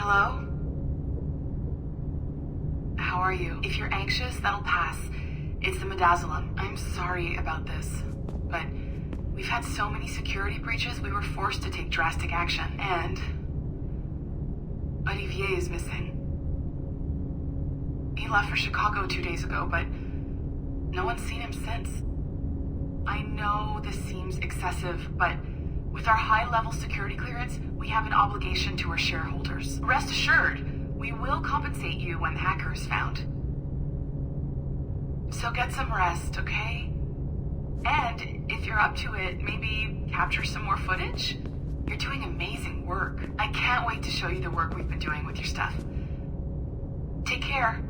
Hello? How are you? If you're anxious, that'll pass. It's the midazolam. I'm sorry about this, but we've had so many security breaches, we were forced to take drastic action. And Olivier is missing. He left for Chicago 2 days ago, but no one's seen him since. I know this seems excessive, but with our high-level security clearance, we have an obligation to our shareholders. Rest assured, we will compensate you when the hacker is found. So get some rest, okay? And if you're up to it, maybe capture some more footage? You're doing amazing work. I can't wait to show you the work we've been doing with your stuff. Take care.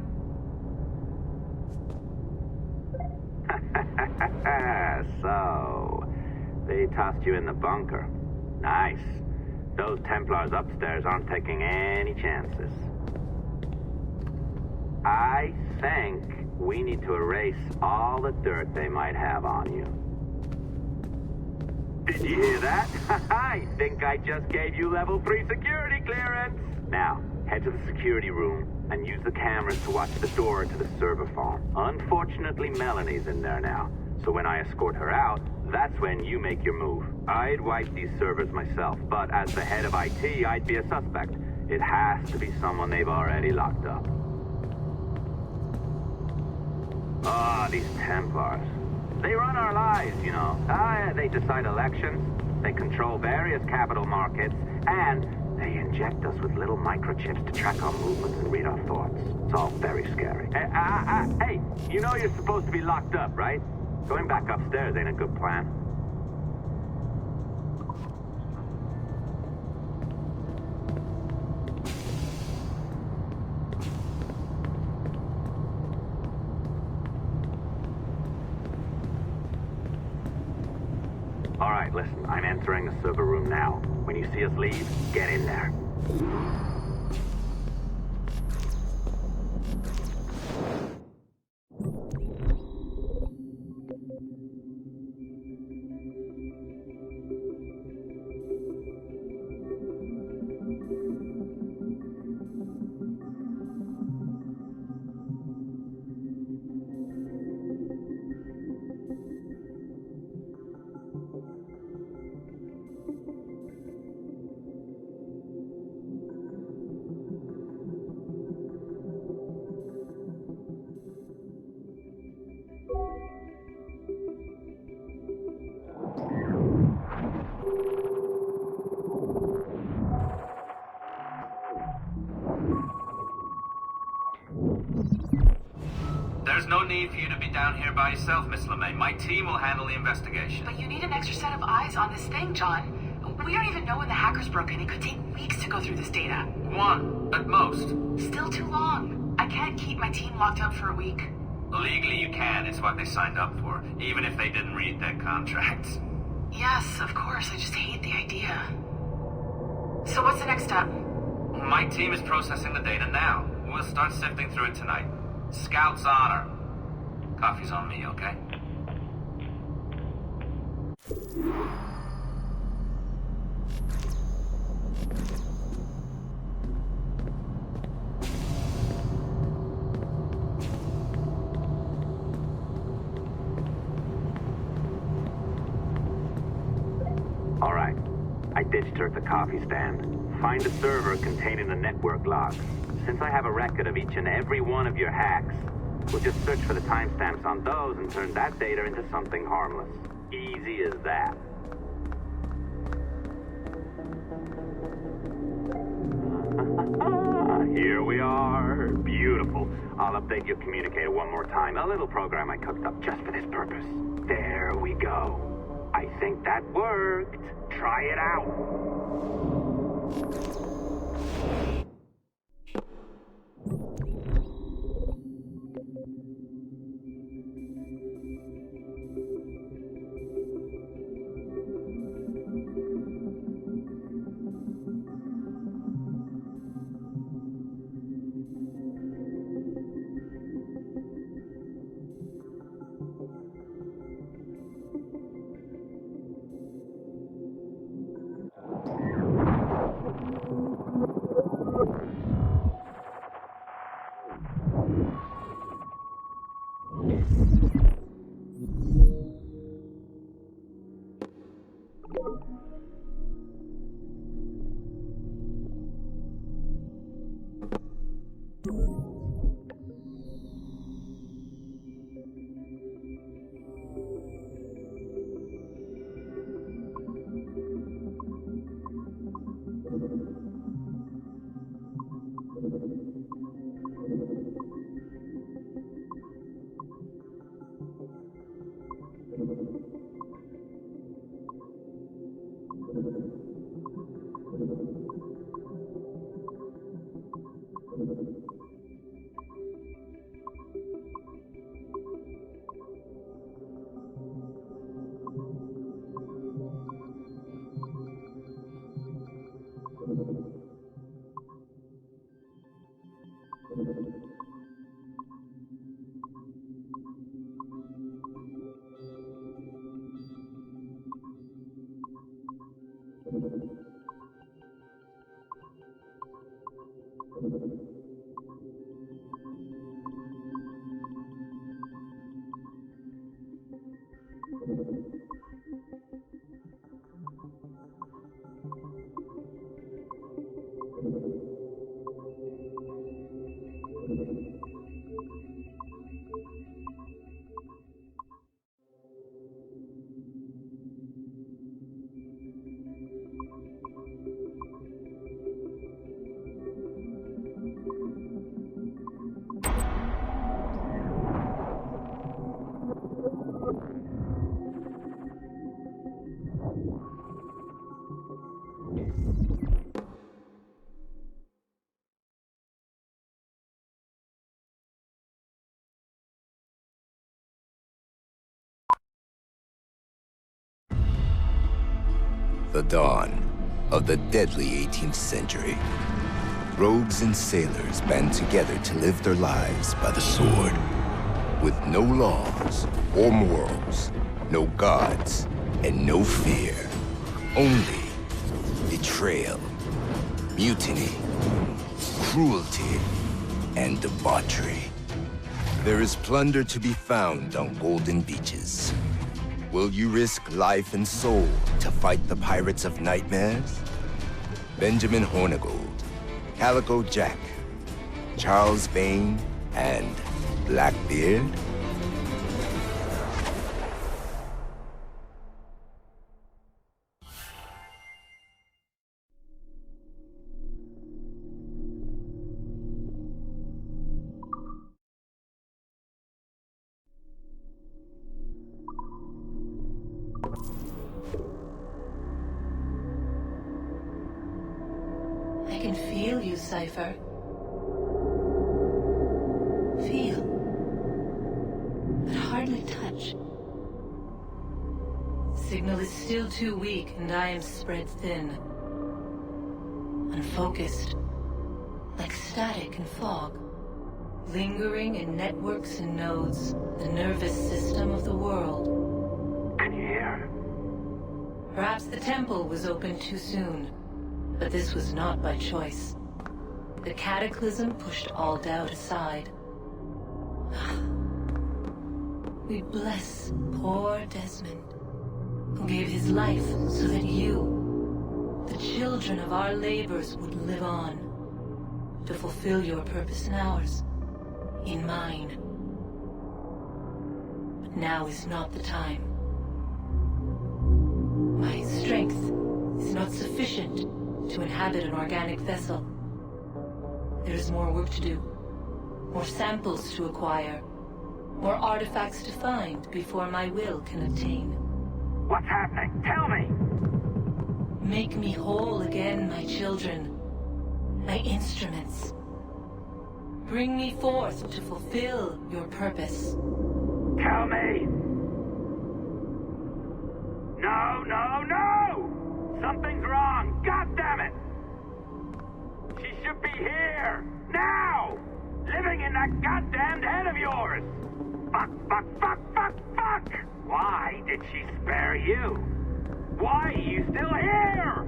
So, they tossed you in the bunker. Nice. Those Templars upstairs aren't taking any chances. I think we need to erase all the dirt they might have on you. Did you hear that? I think I just gave you level 3 security clearance. Now, head to the security room and use the cameras to watch the door to the server farm. Unfortunately, Melanie's in there now, so when I escort her out, that's when you make your move. I'd wipe these servers myself, but as the head of IT, I'd be a suspect. It has to be someone they've already locked up. Ah, these Templars. They run our lives, you know. They decide elections, they control various capital markets, and they inject us with little microchips to track our movements and read our thoughts. It's all very scary. Hey, you know you're supposed to be locked up, right? Going back upstairs ain't a good plan. All right, listen, I'm entering the server room now. When you see us leave, get in there. There's no need for you to be down here by yourself, Miss LeMay. My team will handle the investigation. But you need an extra set of eyes on this thing, John. We don't even know when the hacker's broken. It could take weeks to go through this data. One, at most. Still too long. I can't keep my team locked up for a week. Legally you can. It's what they signed up for, even if they didn't read their contracts. Yes, of course. I just hate the idea. So what's the next step? My team is processing the data now. We'll start sifting through it tonight. Scout's honor. Coffee's on me, okay? All right. I ditched her at the coffee stand. Find the server containing the network logs. Since I have a record of each and every one of your hacks, we'll just search for the timestamps on those and turn that data into something harmless. Easy as that. Here we are. Beautiful. I'll update your communicator one more time. A little program I cooked up just for this purpose. There we go. I think that worked. Try it out. The dawn of the deadly 18th century. Rogues and sailors band together to live their lives by the sword. With no laws or morals, no gods, and no fear. Only betrayal, mutiny, cruelty, and debauchery. There is plunder to be found on golden beaches. Will you risk life and soul to fight the pirates of nightmares? Benjamin Hornigold, Calico Jack, Charles Vane, and Blackbeard? I can feel you, Cypher. Feel. But hardly touch. Signal is still too weak, and I am spread thin. Unfocused. Like static and fog. Lingering in networks and nodes. The nervous system of the world. Can you hear? Perhaps the temple was opened too soon. But this was not by choice. The cataclysm pushed all doubt aside. We bless poor Desmond, who gave his life so that you, the children of our labors, would live on, to fulfill your purpose in ours, in mine. But now is not the time. My strength is not sufficient to inhabit an organic vessel. There is more work to do, more samples to acquire, more artifacts to find before my will can obtain. What's happening? Tell me! Make me whole again, my children, my instruments. Bring me forth to fulfill your purpose. Tell me! No, no, no! Something's wrong! God damn it! She should be here! Now! Living in that goddamned head of yours! Fuck, fuck, fuck, fuck, fuck! Why did she spare you? Why are you still here?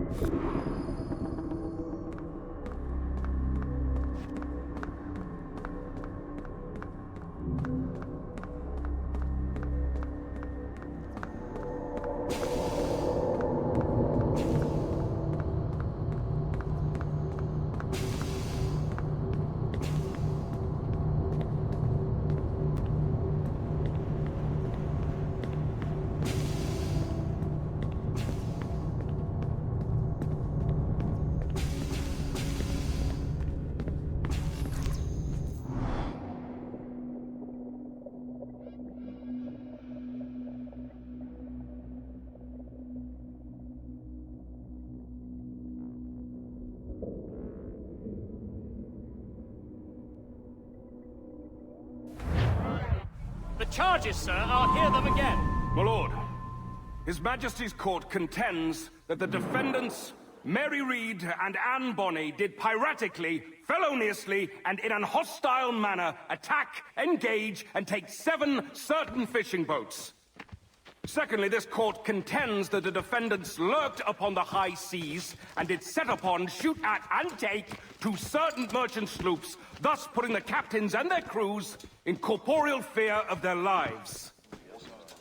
The charges, sir, I'll hear them again. My lord, His Majesty's court contends that the defendants, Mary Reed and Anne Bonny, did piratically, feloniously, and in an hostile manner attack, engage, and take 7 certain fishing boats. Secondly, this court contends that the defendants lurked upon the high seas and did set upon, shoot at, and take to certain merchant sloops, thus putting the captains and their crews in corporeal fear of their lives.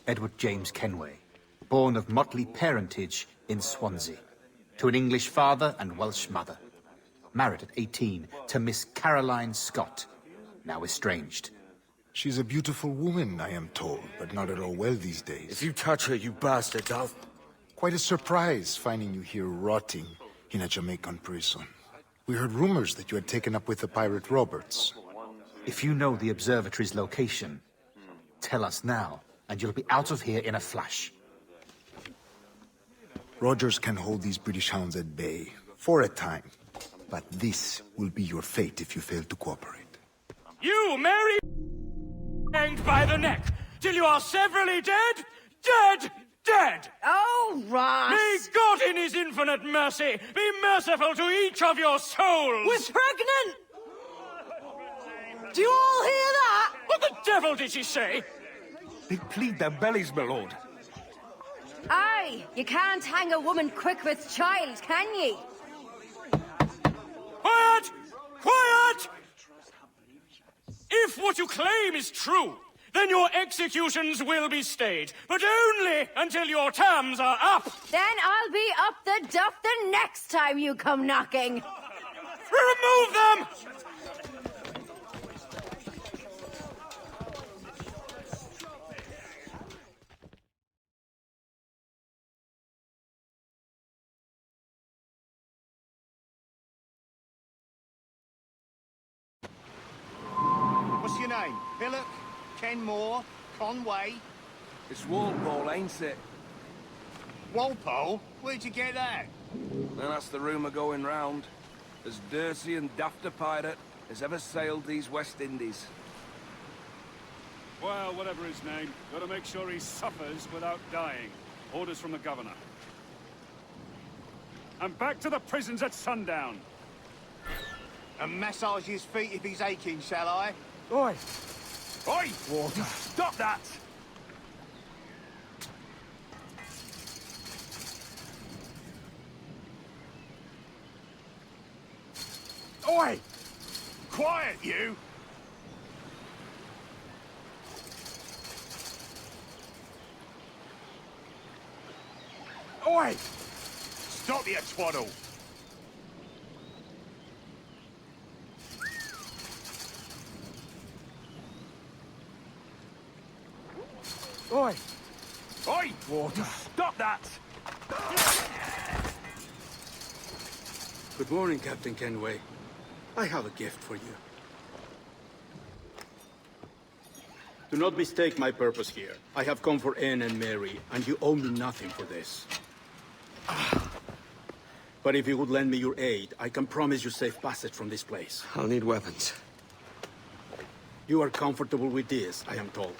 Edward James Kenway, born of motley parentage in Swansea, to an English father and Welsh mother. Married at 18 to Miss Caroline Scott, now estranged. She's a beautiful woman, I am told, but not at all well these days. If you touch her, you bastard, I'll... Quite a surprise finding you here rotting in a Jamaican prison. We heard rumors that you had taken up with the pirate Roberts. If you know the observatory's location, tell us now, and you'll be out of here in a flash. Rogers can hold these British hounds at bay, for a time. But this will be your fate if you fail to cooperate. You, Mary, hanged by the neck, till you are severally dead, dead, dead! Oh, Ross! May God in his infinite mercy be merciful to each of your souls! We're pregnant! Do you all hear that? What the devil did she say? They plead their bellies, my lord. Aye, you can't hang a woman quick with child, can ye? Quiet! Quiet! If what you claim is true, then your executions will be stayed, but only until your terms are up. Then I'll be up the duff the next time you come knocking. Remove them! What's your name? Billock? Kenmore? Conway? It's Walpole, ain't it? Walpole? Where'd you get that? Well, that's the rumour going round. As dirty and daft a pirate as ever sailed these West Indies. Well, whatever his name, gotta make sure he suffers without dying. Orders from the governor. And back to the prisons at sundown. And massage his feet if he's aching, shall I? Oi! Oi! Water! Stop that! Oi! Quiet, you! Oi! Stop your twaddle! Oi! Oi! Water! Stop that! Good morning, Captain Kenway. I have a gift for you. Do not mistake my purpose here. I have come for Anne and Mary, and you owe me nothing for this. But if you would lend me your aid, I can promise you safe passage from this place. I'll need weapons. You are comfortable with this, I am told.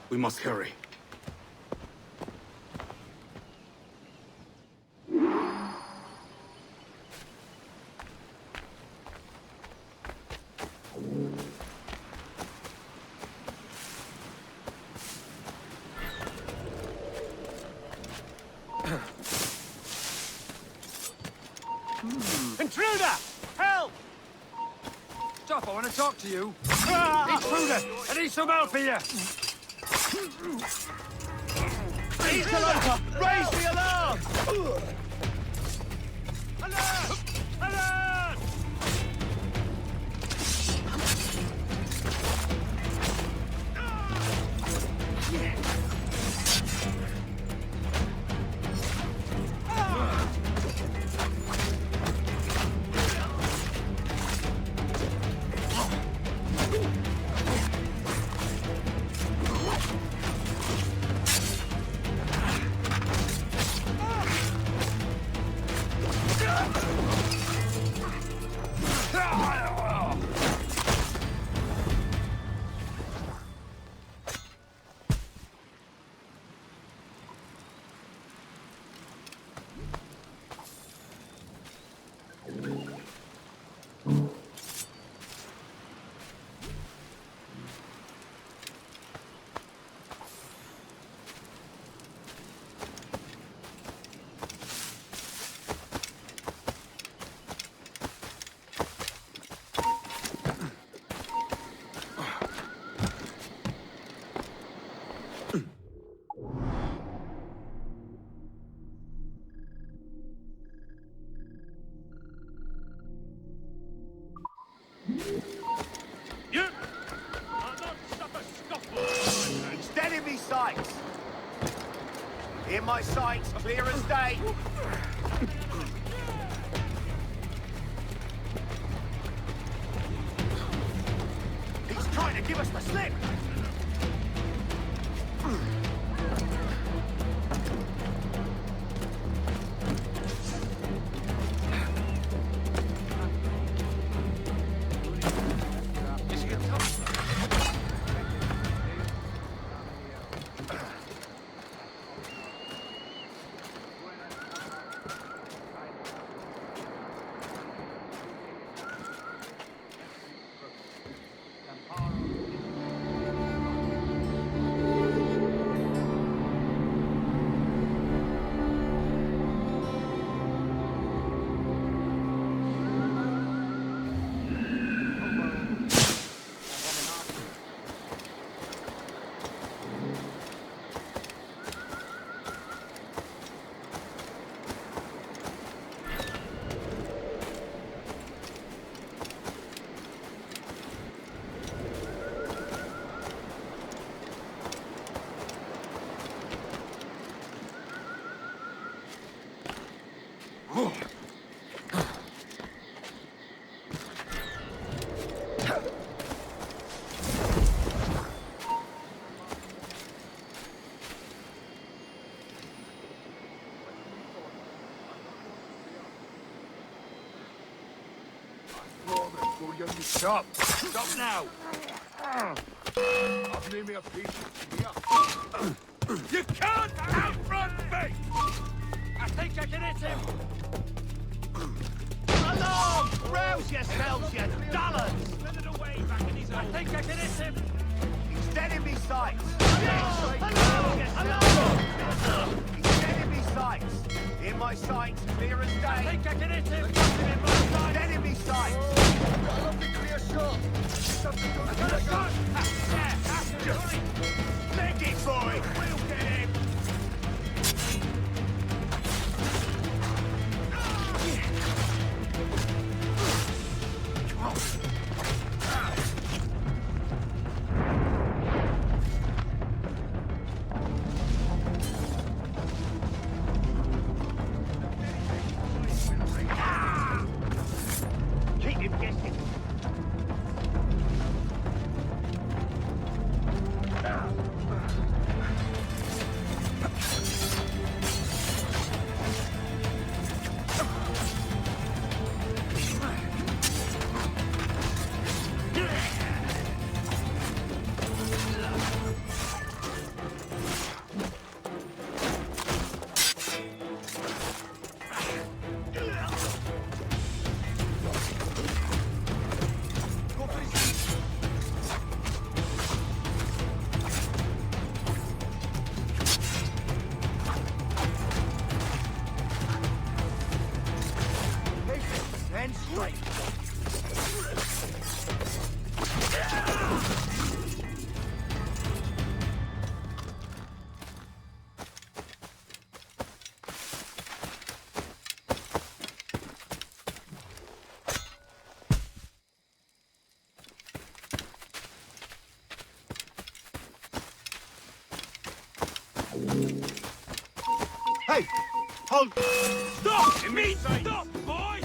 We must hurry. Intruder! Help! Stop, I want to talk to you. Intruder! I need some help here! Raise the alarm! Raise the alarm! Alert! Alert! In my sights, clear as day. He's trying to give us the slip. Stop! Stop now! I've made me a piece here. You can't outrun me! I think I can hit him! Alarm! Rouse yourselves, you dullards! Let it away back in his own. I think I can hit him! He's dead in me sights! Alarm! Alarm! He's dead in me sights! In my sights, clear as day! I think I can hit him! He's dead in me sights! Clear shot! I got a shot! Just leg it, boy! We'll get him! Keep him guessing! Then straight! Hey! Hold! Stop! It means stop, boy! Hey!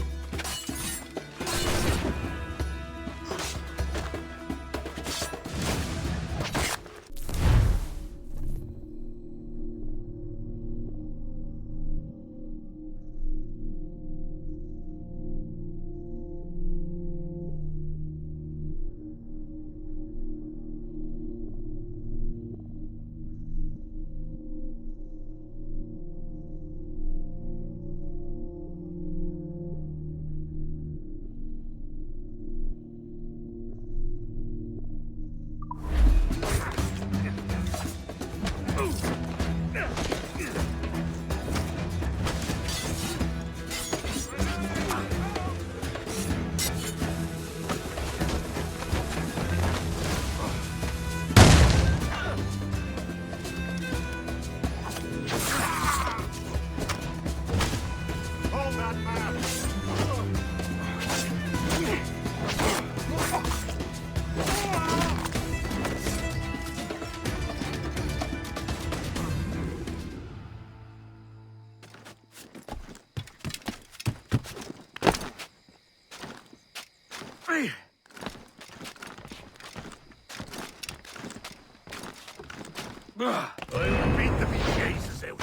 I'll beat the bejesus out.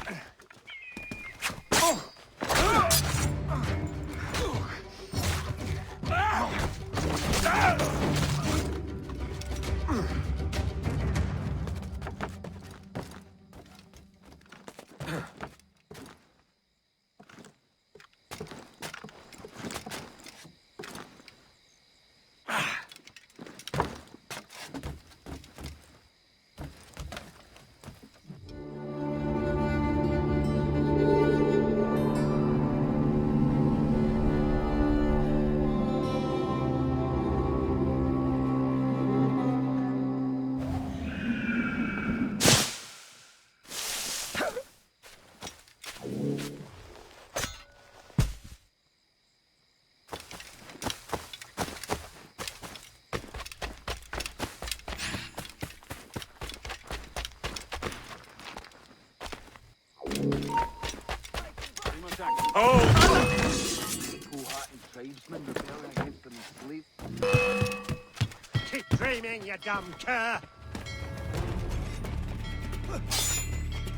Keep dreaming, you dumb cur!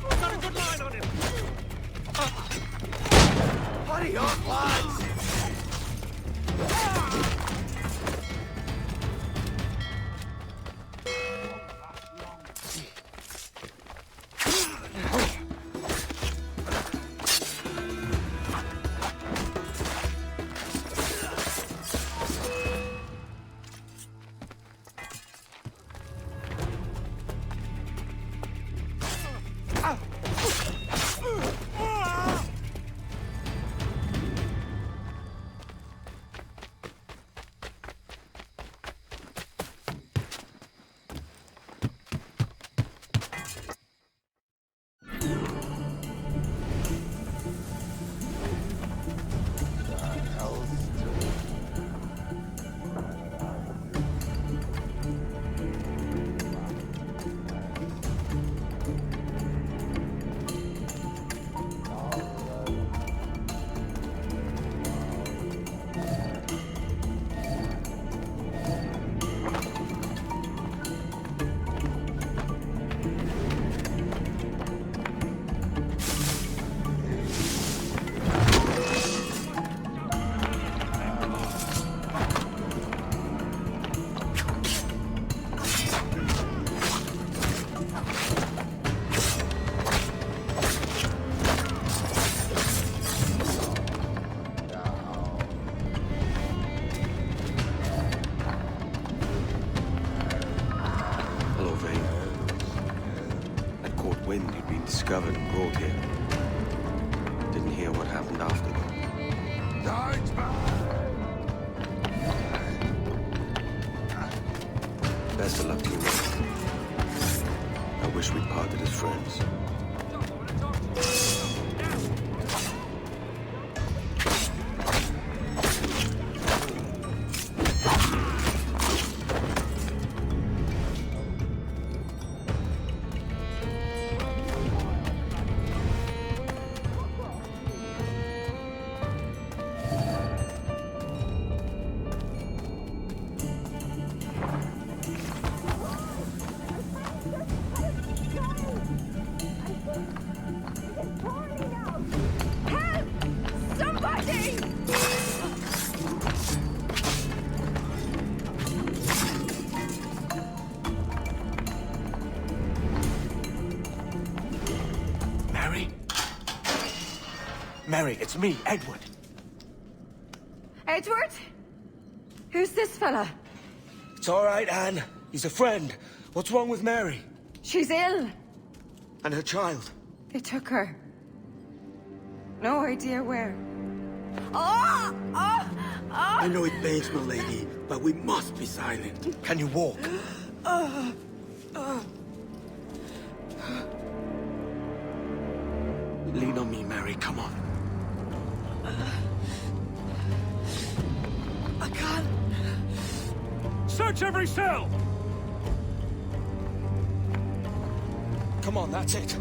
Got a good line on him! Hurry up, lads! Discovered and brought here. Didn't hear what happened after though. Best of luck to you. I wish we'd parted as friends. Mary, it's me, Edward. Edward? Who's this fella? It's all right, Anne. He's a friend. What's wrong with Mary? She's ill. And her child? They took her. No idea where. Oh! Oh! Oh! I know it pains my lady, but we must be silent. Can you walk? Lean on me, Mary. Come on. I can't. Search every cell! Come on, that's it.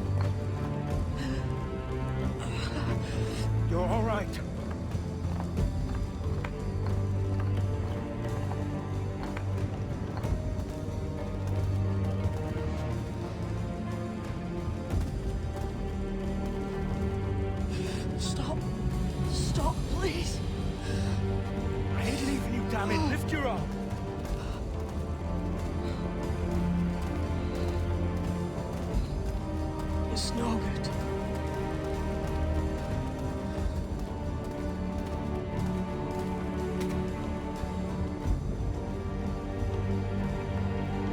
You're all right. It's no good.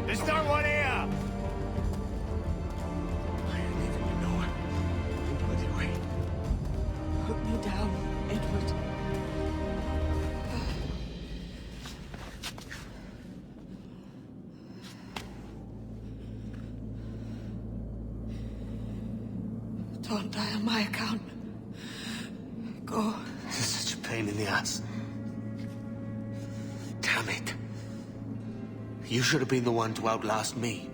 There's no one here! I ain't leaving you nowhere. No bloody way. Put me down, Edward. Don't die on my account. Go. This is such a pain in the ass. Damn it. You should have been the one to outlast me.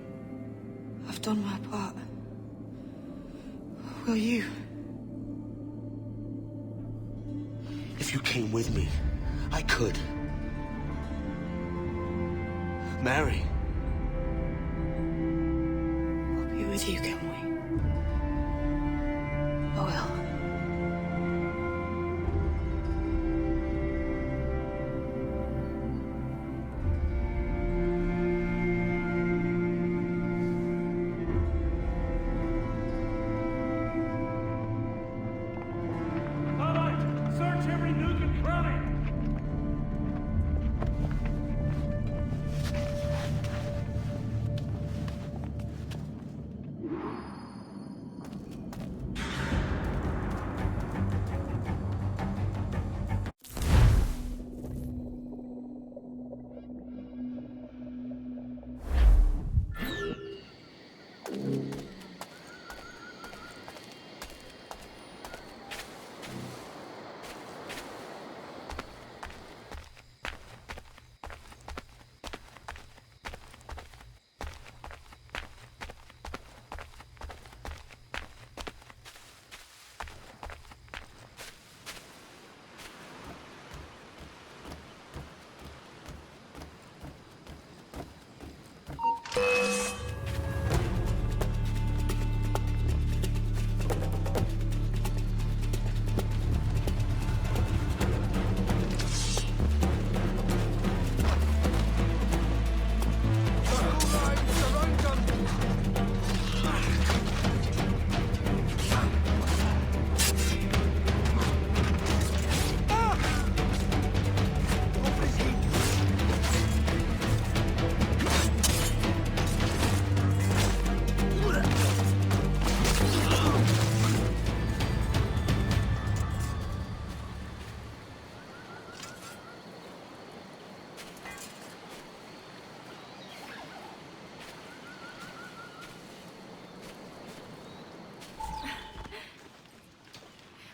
I've done my part. Will you? If you came with me, I could. Mary. I'll be with you, can we? I will. Search every nook and cranny!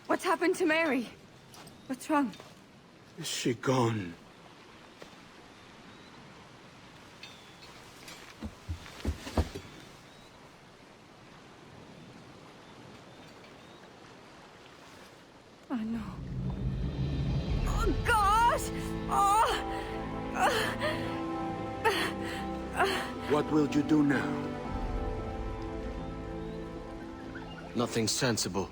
What's happened to Mary? What's wrong? Is she gone? Oh, no. Oh, God! What will you do now? Nothing sensible.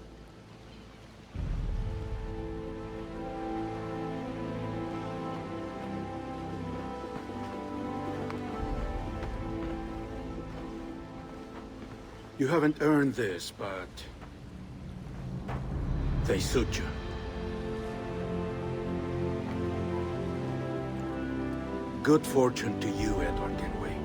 You haven't earned this, but they suit you. Good fortune to you, Edward Kenway.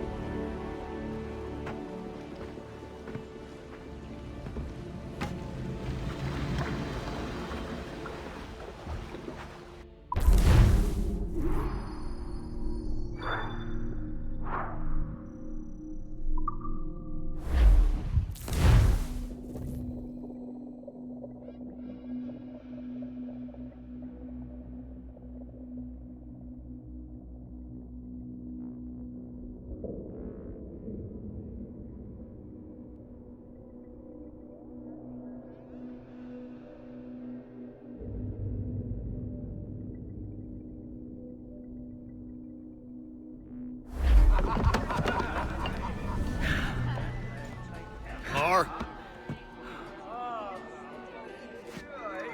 Or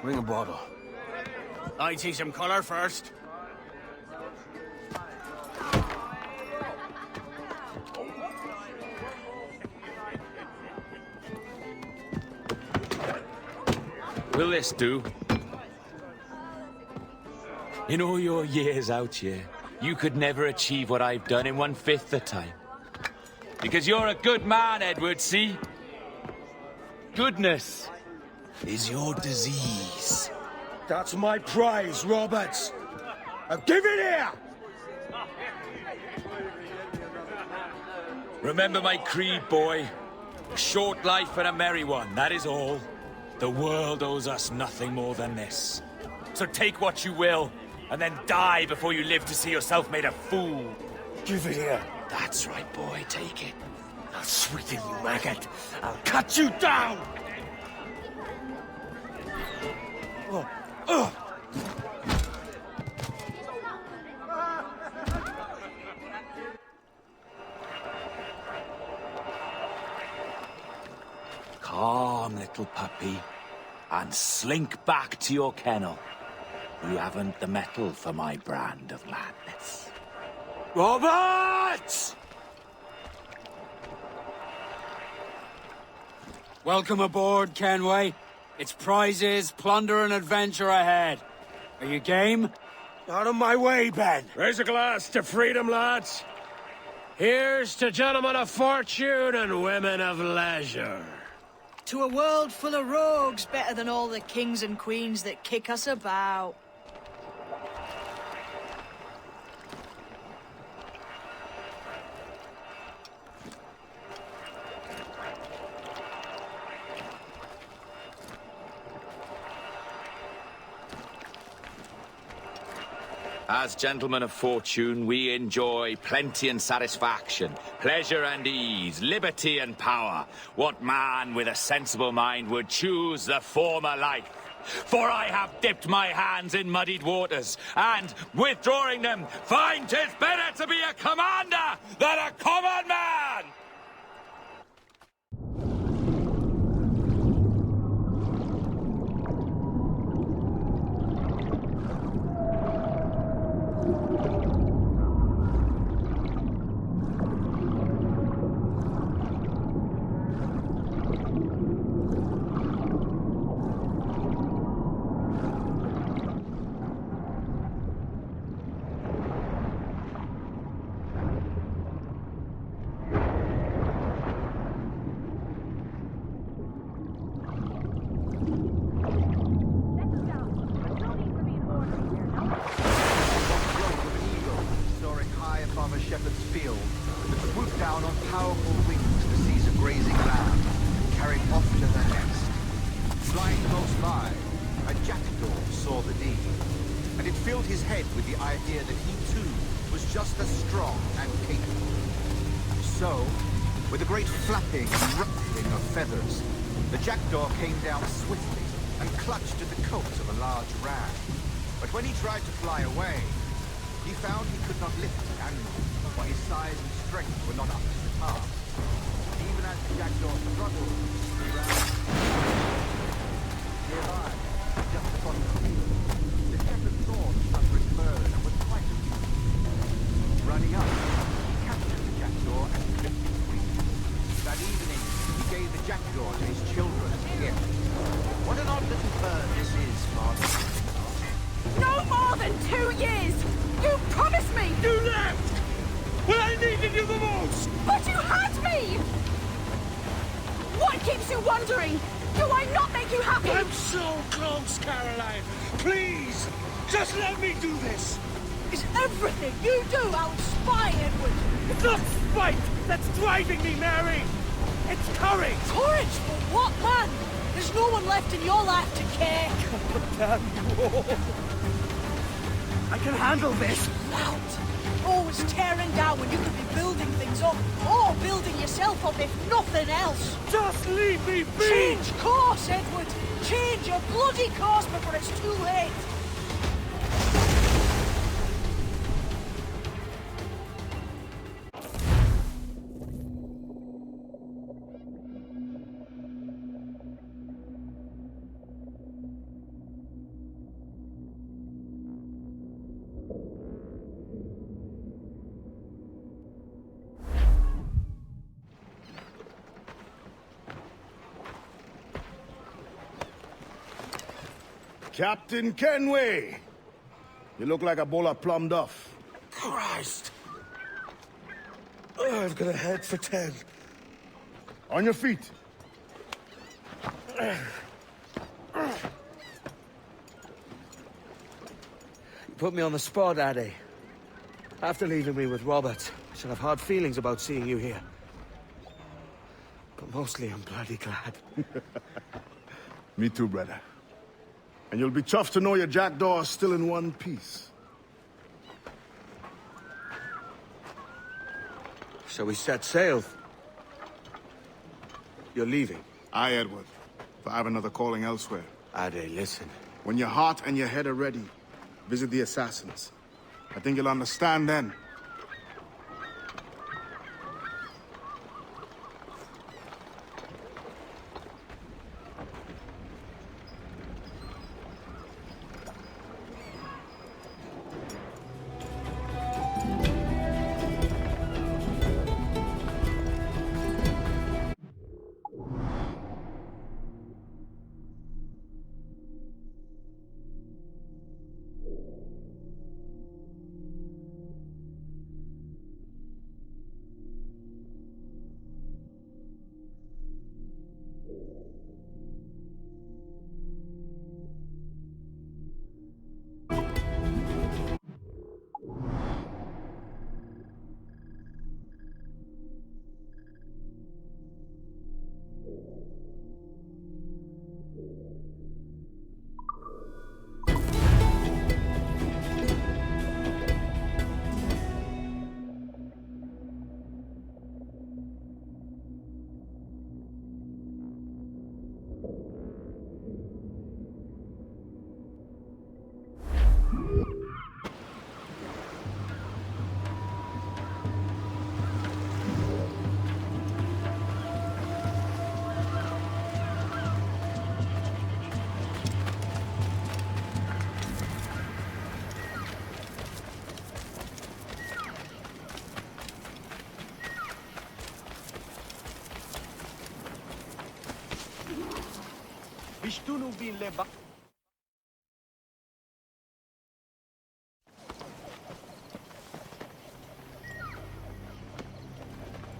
bring a bottle. I see some color first. Will this do? In all your years out here, you could never achieve what I've done in 1/5 the time. Because you're a good man, Edward, see? Goodness is your disease. That's my prize, Roberts. Now give it here! Remember my creed, boy. A short life and a merry one, that is all. The world owes us nothing more than this. So take what you will, and then die before you live to see yourself made a fool. Give it here. That's right, boy, take it. I'll sweeten you, maggot. I'll cut you down! Calm, little puppy, and slink back to your kennel. You haven't the mettle for my brand of madness. Roberts! Welcome aboard, Kenway. It's prizes, plunder, and adventure ahead. Are you game? Out of my way, Ben. Raise a glass to freedom, lads. Here's to gentlemen of fortune and women of leisure. To a world full of rogues, better than all the kings and queens that kick us about. As gentlemen of fortune, we enjoy plenty and satisfaction, pleasure and ease, liberty and power. What man with a sensible mind would choose the former life? For I have dipped my hands in muddied waters, and, withdrawing them, find 'tis better to be a commander than a common man! When he tried to fly away, he found he could not lift the animal, for his size and strength were not up to the task. Even as the jackdaw struggled, he ran. Nearby, just upon the field, the shepherd saw the suffering bird and was quite amused. Running up, he captured the jackdaw and clipped its wings. That evening, he gave the jackdaw to his children as a gift. What an odd little bird this is, Father. No more than 2 years! You promised me! You left! When I needed you the most! But you had me! What keeps you wondering? Do I not make you happy? I'm so close, Caroline! Please! Just let me do this! Is everything you do out spy, Edward? It's not spite that's driving me, Mary! It's courage! Courage for what, man? There's no one left in your life to care. Damn you all! I can handle this! Loud! Always tearing down when you could be building things up, or building yourself up if nothing else. Just leave me be! Change course, Edward! Change your bloody course before it's too late! Captain Kenway! You look like a bowl of plum duff. Christ! I've got a head for 10. On your feet. You put me on the spot, Addy. After leaving me with Robert, I should have hard feelings about seeing you here. But mostly I'm bloody glad. Me too, brother. And you'll be tough to know your jackdaw is still in one piece. Shall we set sail? You're leaving? Aye, Edward. But I have another calling elsewhere. Ade, listen. When your heart and your head are ready, visit the assassins. I think you'll understand then.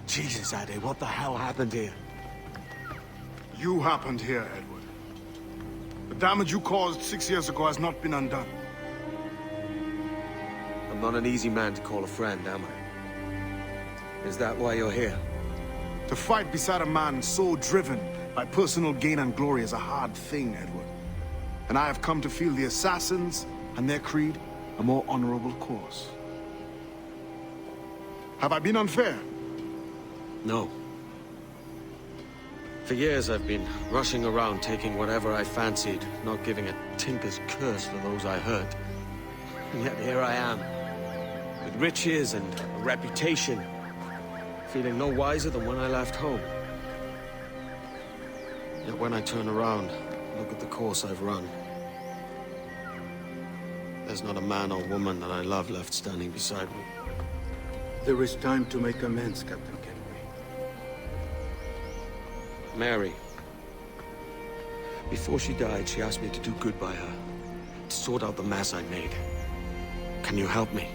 Jesus, Ade, what the hell happened here? You happened here, Edward. The damage you caused 6 years ago has not been undone. I'm not an easy man to call a friend, am I? Is that why you're here? To fight beside a man so driven by personal gain and glory is a hard thing, Edward. And I have come to feel the assassins and their creed a more honorable course. Have I been unfair? No. For years I've been rushing around taking whatever I fancied, not giving a tinker's curse for those I hurt. And yet here I am, with riches and a reputation, feeling no wiser than when I left home. Yet when I turn around, look at the course I've run, there's not a man or woman that I love left standing beside me. There is time to make amends, Captain Kenway. Mary. Before she died, she asked me to do good by her, to sort out the mess I made. Can you help me?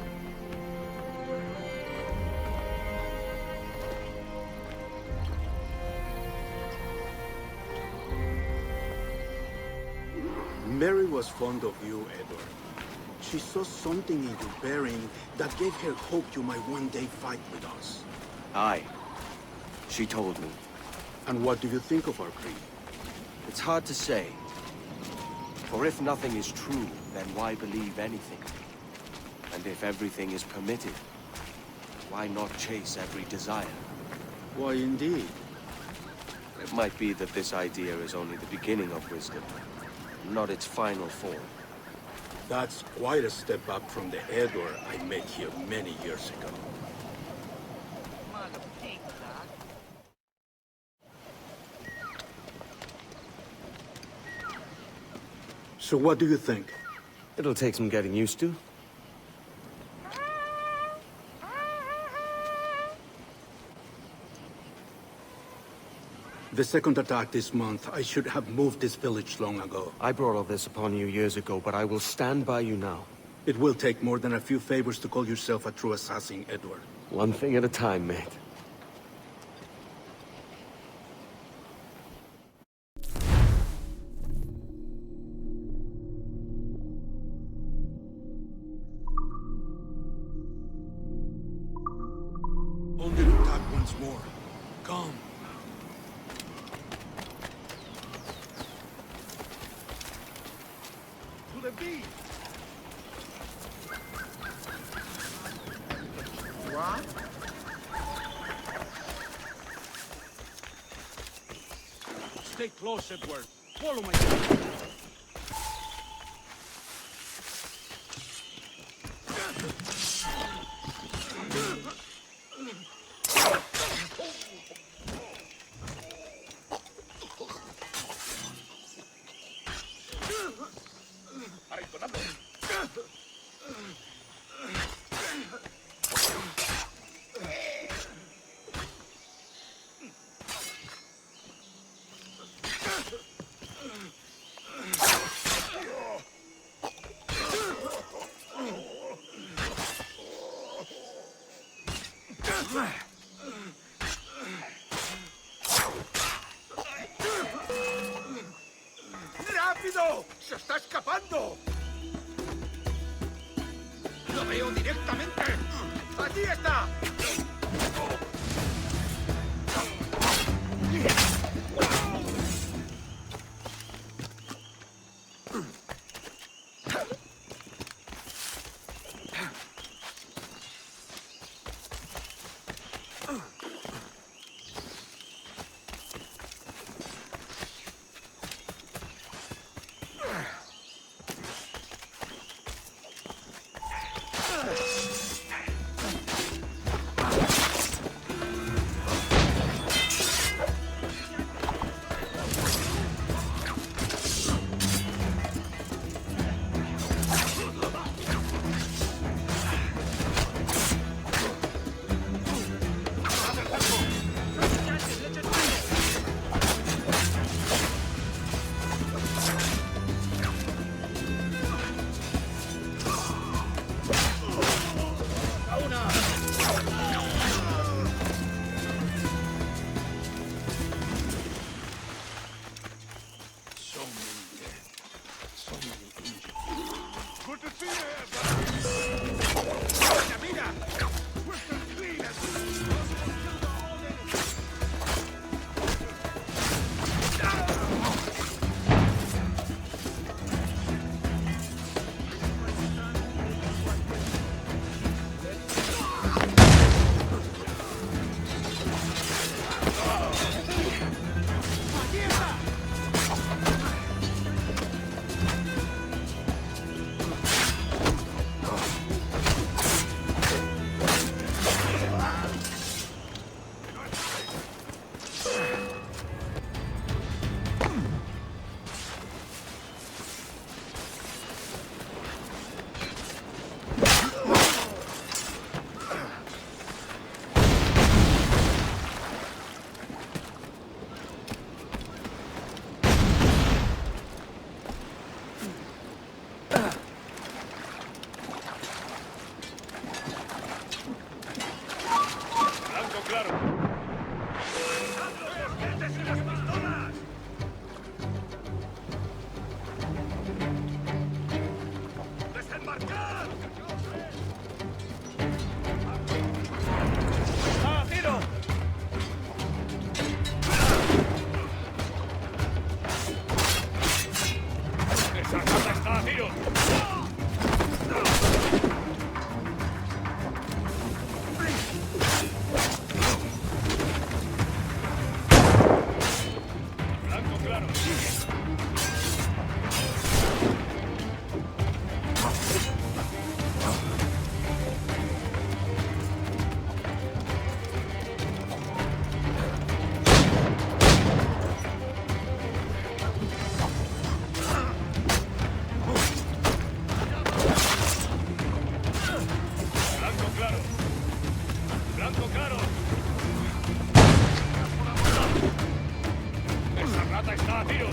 Mary was fond of you, Edward. She saw something in your bearing that gave her hope you might one day fight with us. Aye. She told me. And what do you think of our creed? It's hard to say. For if nothing is true, then why believe anything? And if everything is permitted, why not chase every desire? Why, indeed. It might be that this idea is only the beginning of wisdom, not its final form. That's quite a step up from the Edward I met here many years ago. So what do you think? It'll take some getting used to. The second attack this month. I should have moved this village long ago. I brought all this upon you years ago, but I will stand by you now. It will take more than a few favors to call yourself a true assassin, Edward. One thing at a time, mate. Only to attack once more. Come. To the beat! What? Stay close, Edward. Follow my lead. ¡Rápido! ¡Se está escapando! ¡Lo veo directamente! ¡Allí está!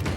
me.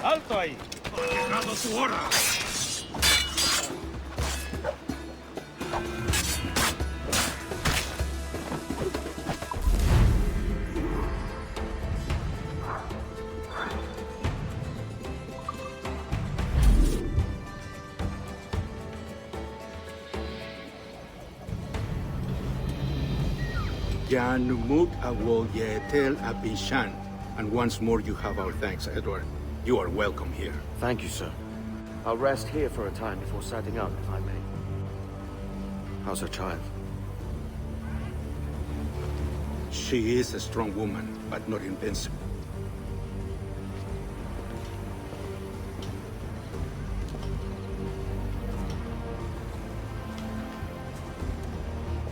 ¡Alto ahí! ¡Ha llegado tu hora! Janumuk Awol Yetel Abishan. And once more you have our thanks, Edward. You are welcome here. Thank you, sir. I'll rest here for a time before setting out, if I may. How's her child? She is a strong woman, but not invincible.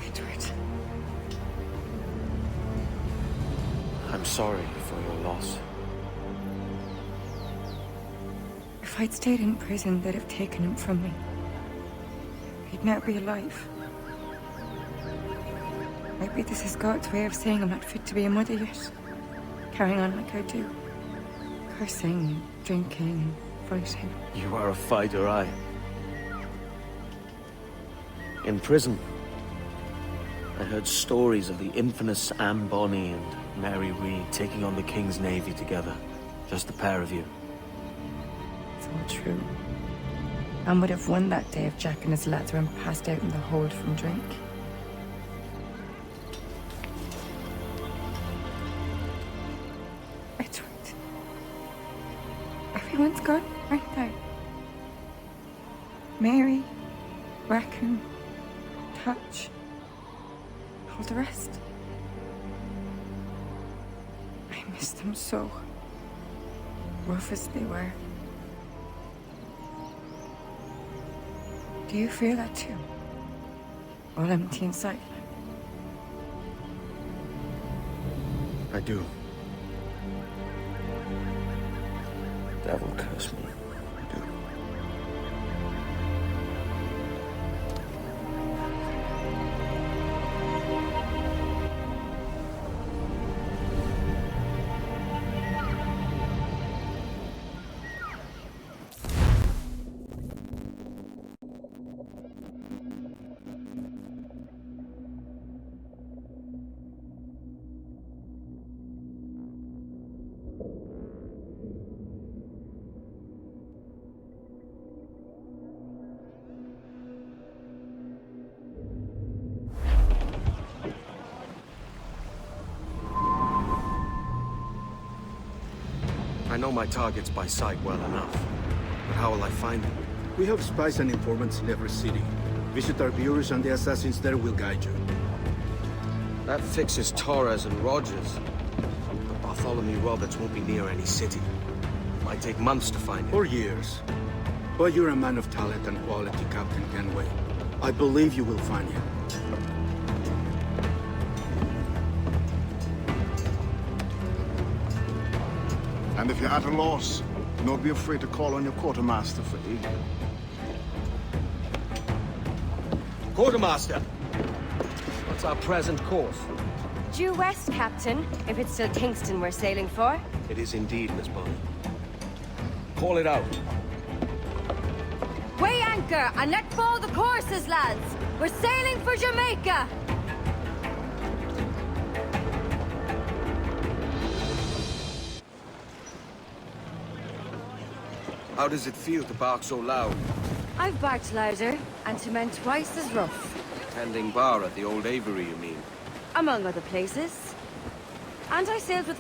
Edward. I'm sorry for your loss. If I'd stayed in prison, they'd have taken him from me. He'd now be alive. Maybe this is God's way of saying I'm not fit to be a mother yet. Carrying on like I do. Cursing, drinking, fighting. You are a fighter, aye. In prison, I heard stories of the infamous Anne Bonny and Mary Read taking on the King's Navy together. Just the pair of you. It's all true. Anne would have won that day if Jack and his lads weren't passed out in the hold from drink. Edward. Everyone's gone, aren't they? Mary, Raccoon, Touch, all the rest. I miss them so. Rough as they were. Do you feel that too? All empty inside? I do. Devil curse me. I do. I know my targets by sight well enough, but how will I find them? We have spies and informants in every city. Visit our bureaus and the assassins there will guide you. That fixes Torres and Rogers. But Bartholomew Roberts won't be near any city. It might take months to find him. Or years. But you're a man of talent and quality, Captain Kenway. I believe you will find him. And if you're at a loss, don't be afraid to call on your quartermaster for aid. Quartermaster! What's our present course? Due west, Captain, if it's still Kingston we're sailing for. It is indeed, Miss Bonny. Call it out. Weigh anchor and let fall the courses, lads. We're sailing for Jamaica. How does it feel to bark so loud? I've barked louder, and to men twice as rough. Tending bar at the Old Avery, you mean? Among other places. And I sailed with...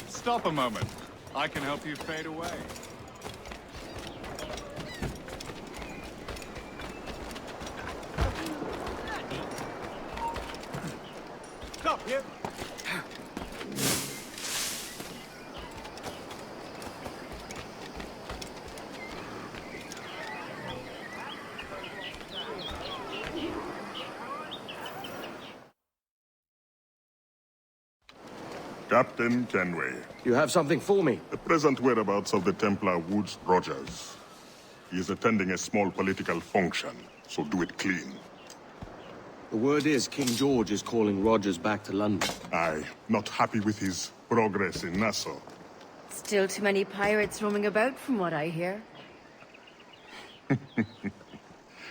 Stop a moment. I can help you fade away. Stop here. Captain Kenway. You have something for me? The present whereabouts of the Templar Woods Rogers. He is attending a small political function, so do it clean. The word is King George is calling Rogers back to London. Aye, not happy with his progress in Nassau. Still too many pirates roaming about, from what I hear.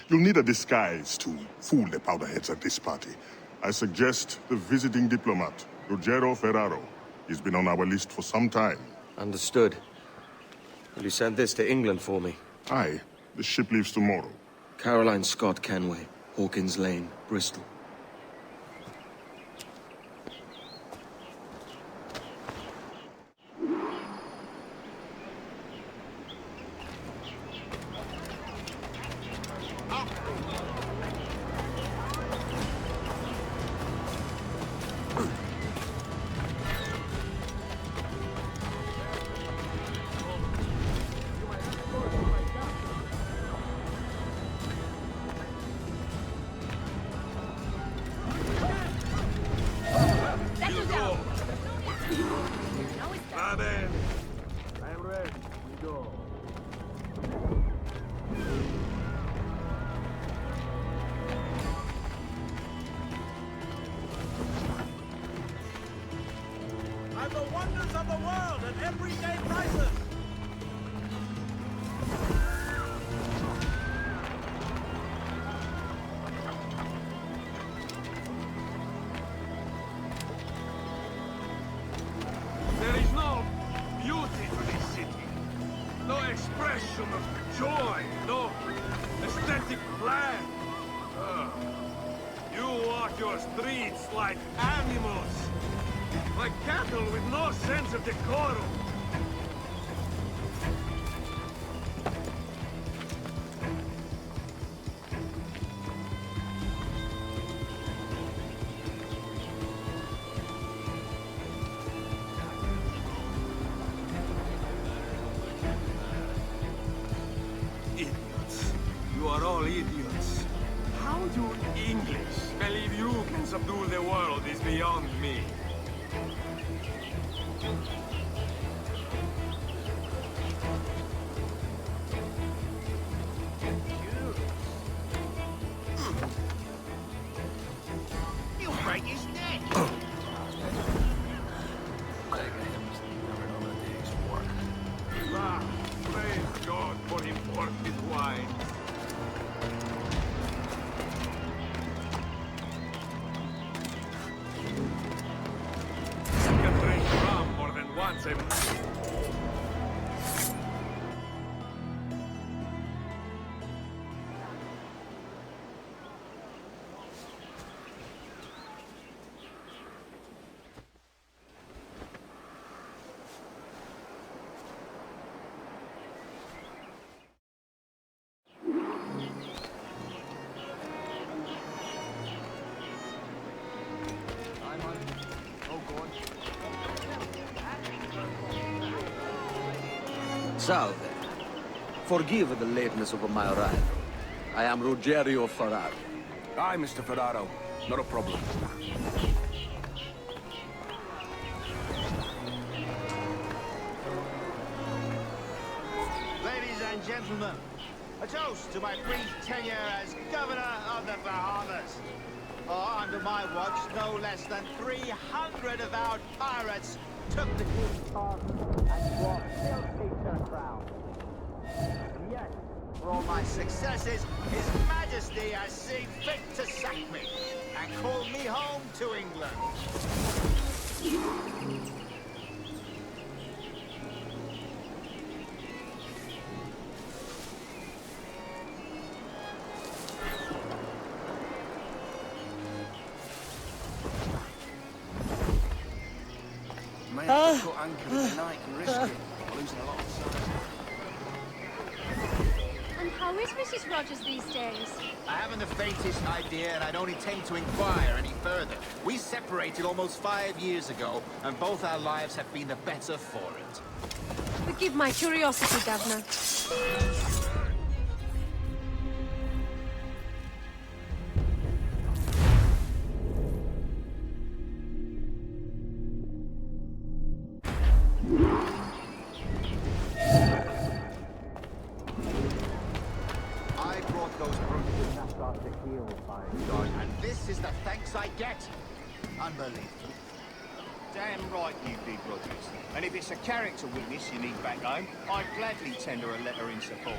You'll need a disguise to fool the powderheads at this party. I suggest the visiting diplomat, Ruggiero Ferraro. He's been on our list for some time. Understood. Will you send this to England for me? Aye. The ship leaves tomorrow. Caroline Scott Kenway, Hawkins Lane, Bristol. And the wonders of the world at everyday prices. There is no beauty to this city. No expression of joy. No aesthetic plan. You walk your streets like animals. Like cattle with no sense of decorum. Idiots. You are all idiots. How do English believe you can subdue the world is beyond me. You break his neck. Ah, praise God for imported wine. You can drink rum more than once a month. Salve. Forgive the lateness of my arrival. I am Rogerio Ferraro. Aye, Mr. Ferraro. Not a problem. Ladies and gentlemen, a toast to my brief tenure as Governor of the Bahamas. Under my watch, no less than 300 avowed pirates took the king's pardon and brought filthy to the crown. And yet, for all my successes, His Majesty has seen fit to sack me and call me home to England. May have to put anchor in the night and risk it. Losing a lot of time. And how is Mrs. Rogers these days? I haven't the faintest idea, and I don't intend to inquire any further. We separated almost 5 years ago, and both our lives have been the better for it. Forgive my curiosity, Governor. I brought those brutes to Nassau to heal, by God, and this is the thanks I get. Unbelievable. Damn right you did, Rogers. And if it's a character witness you need back home, I'd gladly tender a letter in support.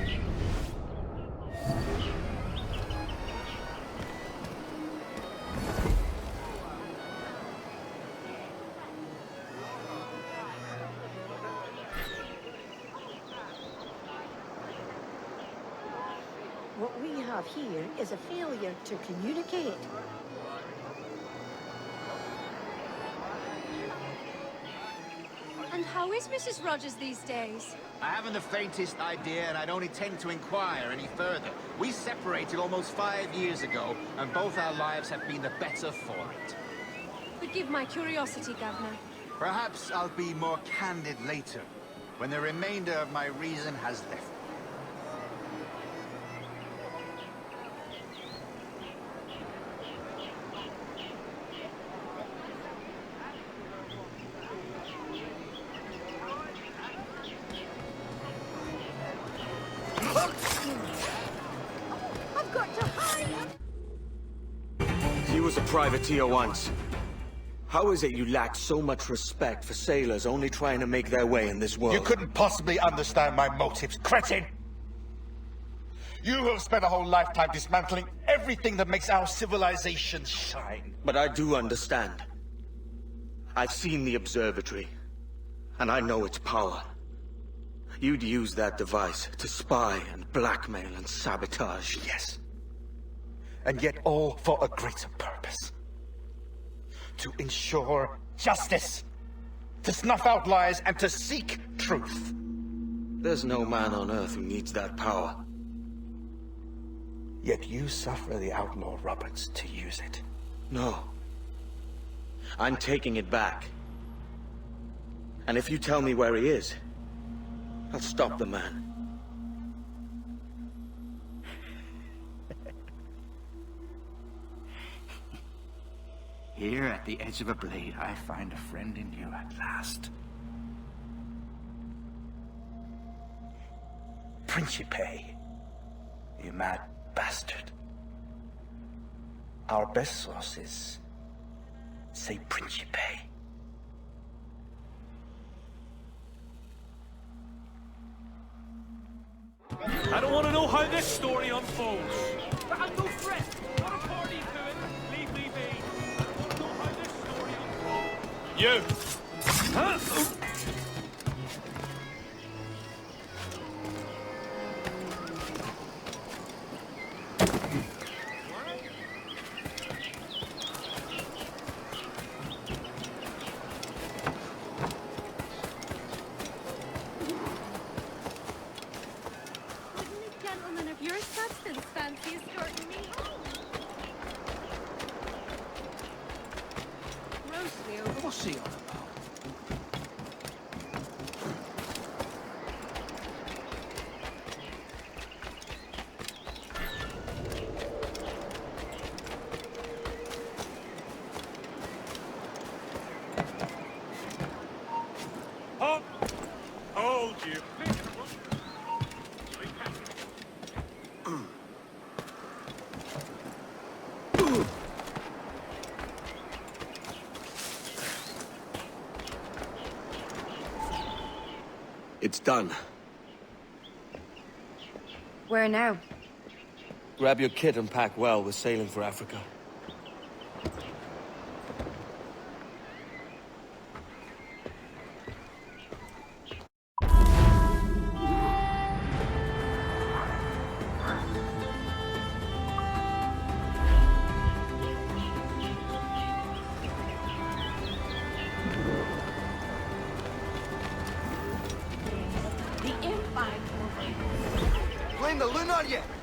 What we have here is a failure to communicate. And how is Mrs. Rogers these days? I haven't the faintest idea, and I don't intend to inquire any further. We separated almost 5 years ago, and both our lives have been the better for it. Forgive my curiosity, Governor. Perhaps I'll be more candid later, when the remainder of my reason has left me. I've got to hide! He was a privateer once. How is it you lack so much respect for sailors only trying to make their way in this world? You couldn't possibly understand my motives, cretin! You have spent a whole lifetime dismantling everything that makes our civilization shine. But I do understand. I've seen the observatory, and I know its power. You'd use that device to spy and blackmail and sabotage. Yes. And yet all for a greater purpose. To ensure justice. To snuff out lies and to seek truth. There's no man on Earth who needs that power. Yet you suffer the outlaw Roberts to use it. No. I'm taking it back. And if you tell me where he is, I'll stop the man. Here at the edge of a blade, I find a friend in you at last. Principe, you mad bastard. Our best sources say Principe. I don't want to know how this story unfolds. But I'm no threat. Not a party to it. Leave me be. I want to know how this story unfolds. You! Huh? Gentlemen of your substance fancy escorting me home. Grossly over. What's he on about? It's done. Where now? Grab your kit and pack well. We're sailing for Africa. Blame the Lunar yet?